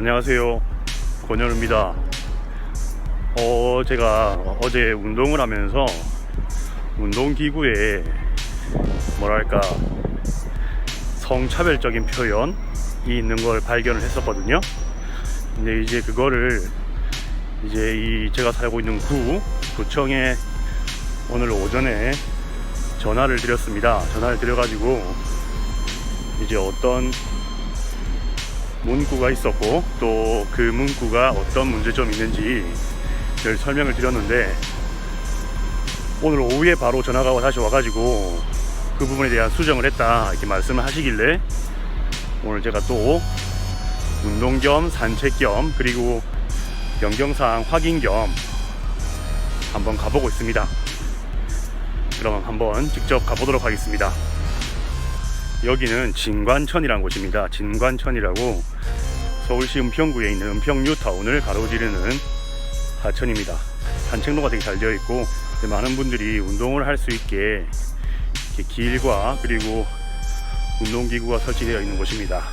안녕하세요, 권현우입니다. 제가 어제 운동을 하면서 운동기구에 뭐랄까 성차별적인 표현이 있는 걸 발견을 했었거든요. 근데 이제 그거를 이제 제가 살고 있는 구청에 오늘 오전에 전화를 드렸습니다. 전화를 드려가지고 이제 어떤 문구가 있었고 또 그 문구가 어떤 문제점이 있는지를 설명을 드렸는데, 오늘 오후에 바로 전화가 다시 와가지고 그 부분에 대한 수정을 했다 이렇게 말씀을 하시길래 오늘 제가 또 운동 겸 산책 겸 그리고 변경사항 확인 겸 한번 가보고 있습니다. 그럼 한번 직접 가보도록 하겠습니다. 여기는 진관천이라는 곳입니다. 진관천이라고 서울시 은평구에 있는 은평 뉴타운을 가로지르는 하천입니다. 산책로가 되게 잘 되어 있고 많은 분들이 운동을 할 수 있게 이렇게 길과 그리고 운동기구가 설치되어 있는 곳입니다.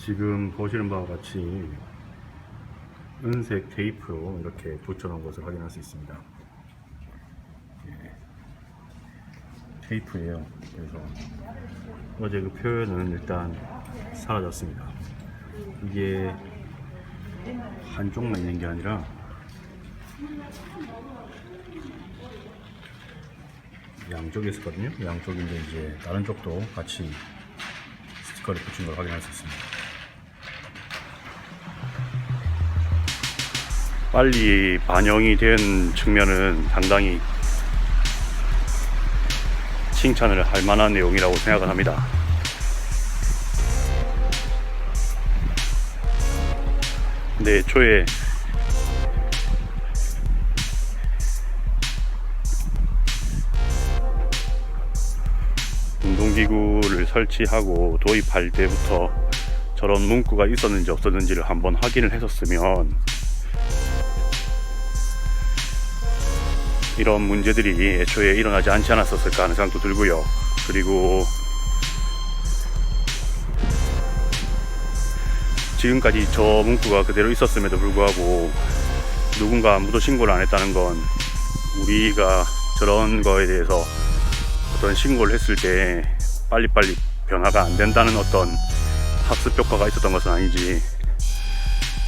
지금 보시는 바와 같이 은색 테이프로 이렇게 붙여놓은 것을 확인할 수 있습니다. 테이프예요. 그래서 어제 그 표현은 일단 사라졌습니다. 이게 한쪽만 있는 게 아니라 양쪽에 있었거든요. 양쪽인데 이제 다른 쪽도 같이 스티커를 붙인 걸 확인할 수 있습니다. 빨리 반영이 된 측면은 상당히 칭찬을 할 만한 내용이라고 생각을 합니다. 근데 애초에 운동기구를 설치하고 도입할 때부터 저런 문구가 있었는지 없었는지를 한번 확인을 했었으면 이런 문제들이 애초에 일어나지 않지 않았었을까 하는 생각도 들고요. 그리고 지금까지 저 문구가 그대로 있었음에도 불구하고 누군가 아무도 신고를 안 했다는 건 우리가 저런 거에 대해서 어떤 신고를 했을 때 빨리빨리 변화가 안 된다는 어떤 학습 효과가 있었던 것은 아닌지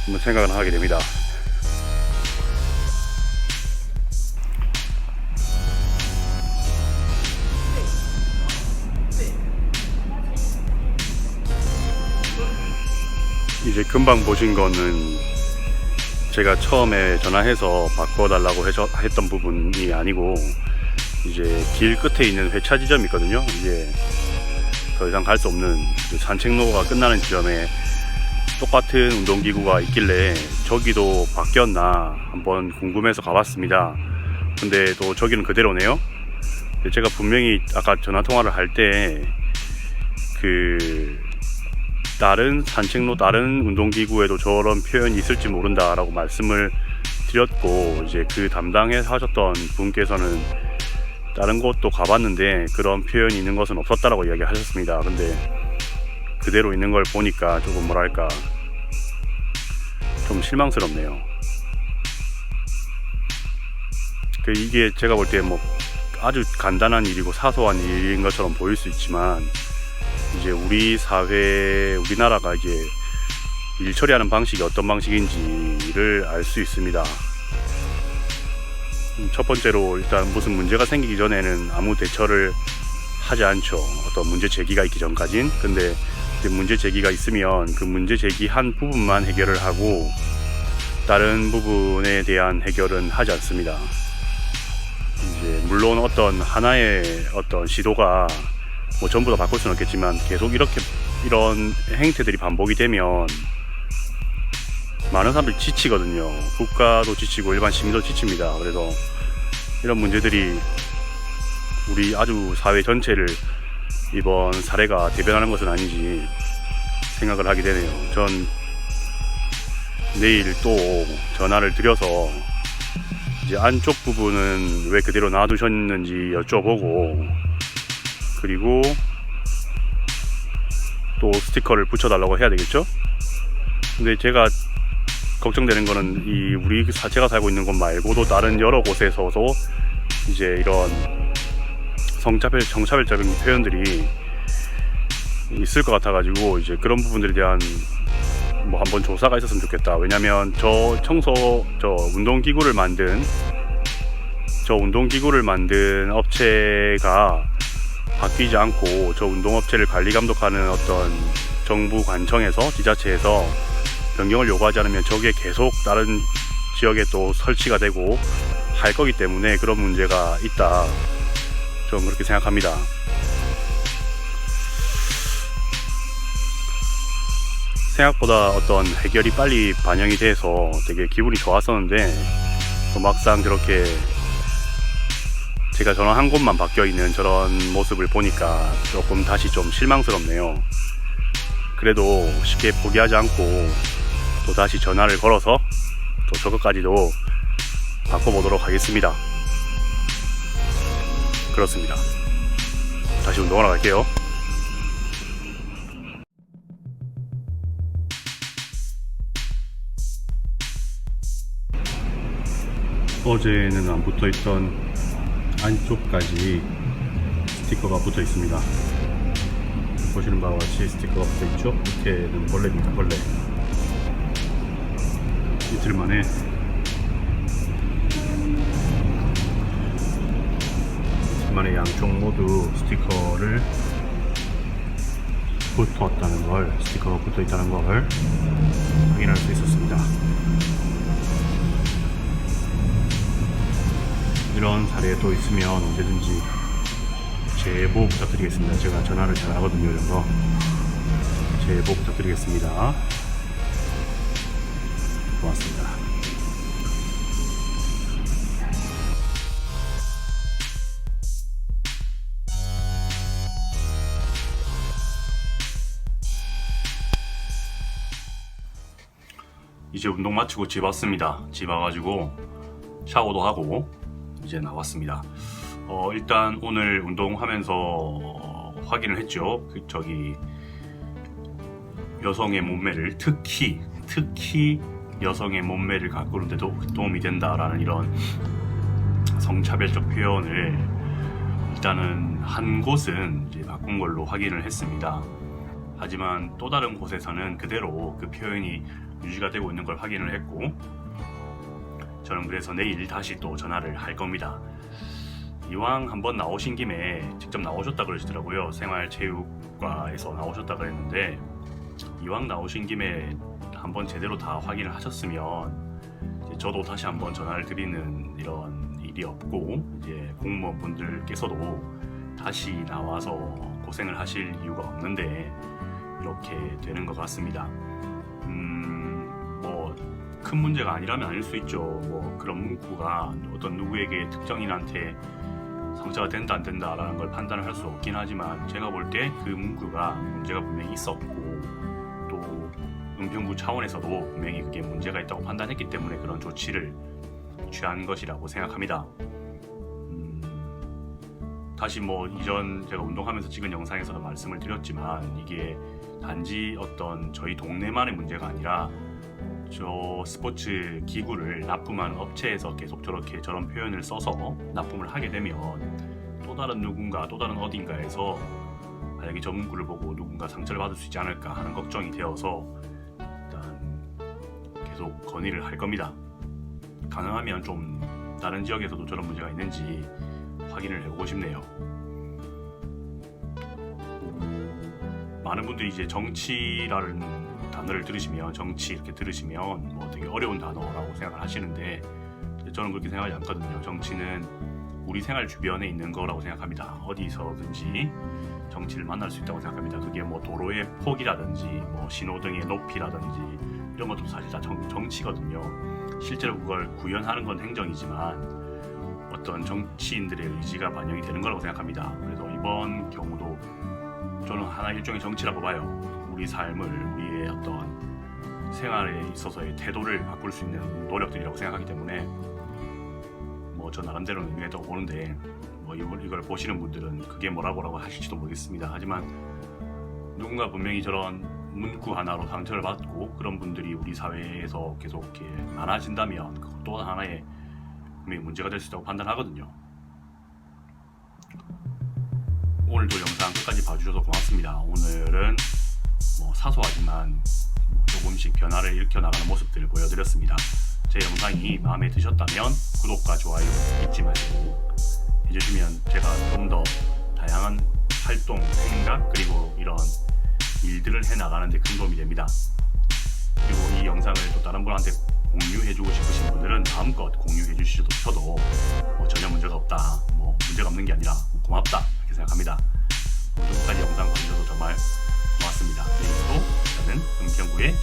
한번 생각을 하게 됩니다. 이제 금방 보신 거는 제가 처음에 전화해서 바꿔달라고 했던 부분이 아니고, 이제 길 끝에 있는 회차 지점이 있거든요. 이제 더 이상 갈 수 없는 산책로가 끝나는 지점에 똑같은 운동기구가 있길래 저기도 바뀌었나 한번 궁금해서 가봤습니다. 근데 또 저기는 그대로네요. 제가 분명히 아까 전화통화를 할 때 다른 산책로, 다른 운동기구에도 저런 표현이 있을지 모른다 라고 말씀을 드렸고, 이제 그 담당해 하셨던 분께서는 다른 곳도 가봤는데 그런 표현이 있는 것은 없었다라고 이야기하셨습니다. 근데 그대로 있는 걸 보니까 조금 뭐랄까 좀 실망스럽네요. 이게 제가 볼 때 뭐 아주 간단한 일이고 사소한 일인 것처럼 보일 수 있지만, 이제 우리 사회, 우리나라가 이제 일 처리하는 방식이 어떤 방식인지를 알 수 있습니다. 첫 번째로 일단 무슨 문제가 생기기 전에는 아무 대처를 하지 않죠. 어떤 문제 제기가 있기 전까진. 근데 이제 문제 제기가 있으면 그 문제 제기한 부분만 해결을 하고 다른 부분에 대한 해결은 하지 않습니다. 이제 물론 어떤 하나의 어떤 시도가 뭐 전부 다 바꿀 수는 없겠지만 계속 이런 행태들이 반복이 되면 많은 사람들이 지치거든요. 국가도 지치고 일반 시민도 지칩니다. 그래서 이런 문제들이 우리 아주 사회 전체를 이번 사례가 대변하는 것은 아닌지 생각을 하게 되네요. 전 내일 또 전화를 드려서 이제 안쪽 부분은 왜 그대로 놔두셨는지 여쭤보고, 그리고 또 스티커를 붙여달라고 해야 되겠죠? 근데 제가 걱정되는 거는 제가 살고 있는 곳 말고도 다른 여러 곳에서도 이제 이런 정차별적인 표현들이 있을 것 같아가지고, 이제 그런 부분들에 대한 뭐 한번 조사가 있었으면 좋겠다. 왜냐면 저 운동기구를 만든 업체가 바뀌지 않고, 저 운동업체를 관리 감독하는 어떤 정부 관청에서, 지자체에서 변경을 요구하지 않으면 저게 계속 다른 지역에 또 설치가 되고 할 거기 때문에 그런 문제가 있다, 저는 그렇게 생각합니다. 생각보다 어떤 해결이 빨리 반영이 돼서 되게 기분이 좋았었는데, 또 막상 저렇게 제가 전화한 곳만 바뀌어 있는 저런 모습을 보니까 조금 다시 좀 실망스럽네요. 그래도 쉽게 포기하지 않고 또 다시 전화를 걸어서 또 저것까지도 바꿔보도록 하겠습니다. 그렇습니다. 다시 운동하러 갈게요. 어제는 안 붙어있던 안쪽까지 스티커가 붙어 있습니다. 보시는 바와 같이 스티커가 붙어 있죠? 밑에는 벌레입니다. 벌레. 이틀 만에 양쪽 모두 스티커가 붙어 있다는 걸 확인할 수 있었습니다. 이런 사례 또 있으면 언제든지 제보 부탁드리겠습니다. 제가 전화를 잘 하거든요. 그래서 제보 부탁드리겠습니다. 고맙습니다. 이제 운동 마치고 집 왔습니다. 집 와가지고 샤워도 하고 이제 나왔습니다. 일단 오늘 운동하면서 확인을 했죠. 여성의 몸매를 특히 여성의 몸매를 가꾸는 데도 도움이 된다라는 이런 성차별적 표현을 일단은 한 곳은 이제 바꾼 걸로 확인을 했습니다. 하지만 또 다른 곳에서는 그대로 그 표현이 유지가 되고 있는 걸 확인을 했고, 저는 그래서 내일 다시 또 전화를 할 겁니다. 이왕 한번 나오신 김에, 직접 나오셨다 그러시더라고요. 생활체육과에서 나오셨다 그랬는데, 이왕 나오신 김에 한번 제대로 다 확인을 하셨으면 이제 저도 다시 한번 전화를 드리는 이런 일이 없고, 이제 공무원분들께서도 다시 나와서 고생을 하실 이유가 없는데 이렇게 되는 것 같습니다. 큰 문제가 아니라면 아닐 수 있죠. 그런 문구가 어떤 누구에게 특정인한테 상처가 된다 안 된다라는 걸 판단을 할 수 없긴 하지만, 제가 볼 때 그 문구가 문제가 분명히 있었고, 또 은평구 차원에서도 분명히 그게 문제가 있다고 판단했기 때문에 그런 조치를 취한 것이라고 생각합니다. 다시 이전 제가 운동하면서 찍은 영상에서도 말씀을 드렸지만, 이게 단지 어떤 저희 동네만의 문제가 아니라 저 스포츠 기구를 납품한 업체에서 계속 저런 표현을 써서 납품을 하게 되면 또 다른 누군가, 또 다른 어딘가에서 만약에 저 문구를 보고 누군가 상처를 받을 수 있지 않을까 하는 걱정이 되어서 일단 계속 건의를 할 겁니다. 가능하면 좀 다른 지역에서도 저런 문제가 있는지 확인을 해보고 싶네요. 많은 분들이 이제 정치라는 단어를 들으시면, 정치 이렇게 들으시면 되게 어려운 단어라고 생각을 하시는데, 저는 그렇게 생각하지 않거든요. 정치는 우리 생활 주변에 있는 거라고 생각합니다. 어디서든지 정치를 만날 수 있다고 생각합니다. 그게 도로의 폭이라든지 신호등의 높이라든지 이런 것도 사실 다 정치거든요. 실제로 그걸 구현하는 건 행정이지만 어떤 정치인들의 의지가 반영이 되는 거라고 생각합니다. 그래서 이번 경우도 저는 하나 일종의 정치라고 봐요. 우리 삶을, 우리의 어떤 생활에 있어서의 태도를 바꿀 수 있는 노력들이라고 생각하기 때문에 뭐 저 나름대로는 의미가 있다고 보는데 뭐 이걸 보시는 분들은 그게 뭐라고 하실지도 모르겠습니다. 하지만 누군가 분명히 저런 문구 하나로 상처를 받고 그런 분들이 우리 사회에서 계속 이렇게 많아진다면 그것 또한 하나의 분명히 문제가 될 수 있다고 판단하거든요. 오늘도 영상 끝까지 봐주셔서 고맙습니다. 오늘은 뭐 사소하지만 조금씩 변화를 일으켜 나가는 모습들을 보여드렸습니다. 제 영상이 마음에 드셨다면 구독과 좋아요 잊지 마시고 해주시면 제가 좀 더 다양한 활동, 생각 그리고 이런 일들을 해나가는데 큰 도움이 됩니다. 그리고 이 영상을 또 다른 분한테 공유해주고 싶으신 분들은 마음껏 공유해 주셔도 뭐 전혀 문제가 없다, 뭐 문제가 없는 게 아니라 고맙다 이렇게 생각합니다. 오늘까지 영상 봐주셔서 정말 고맙습니다. 내일도 저는 은평구의